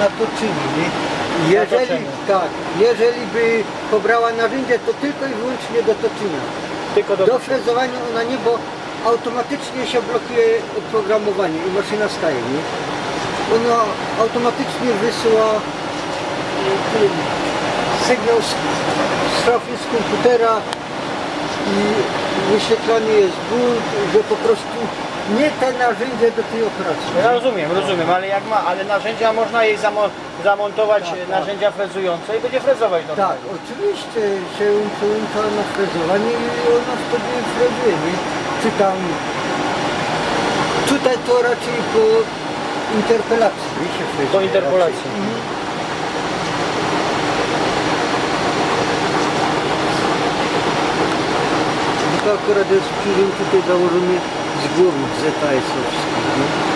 na toczyni, nie? Jeżeli, tak, jeżeli by pobrała narzędzie, to tylko i wyłącznie do toczenia. Tylko Do frezowania ona nie, bo automatycznie się blokuje oprogramowanie i maszyna staje, nie? Ona automatycznie wysyła sygnał z trafy z komputera i wyświetlany jest bunt, że po prostu nie te narzędzie do tej operacji. Ja rozumiem, ale narzędzia można jej zamontować, Tak, tak. narzędzia frezujące i będzie frezować do Tak, oczywiście się przełącza na frezowanie i ona wtedy frezuje, nie? Czy tam... Tutaj to raczej po interpelacji, nie się frezuje. Po interpolacji. Raczej. Mhm. No to akurat jest krzyżem tutaj założony z głowy ZAS-owski, nie?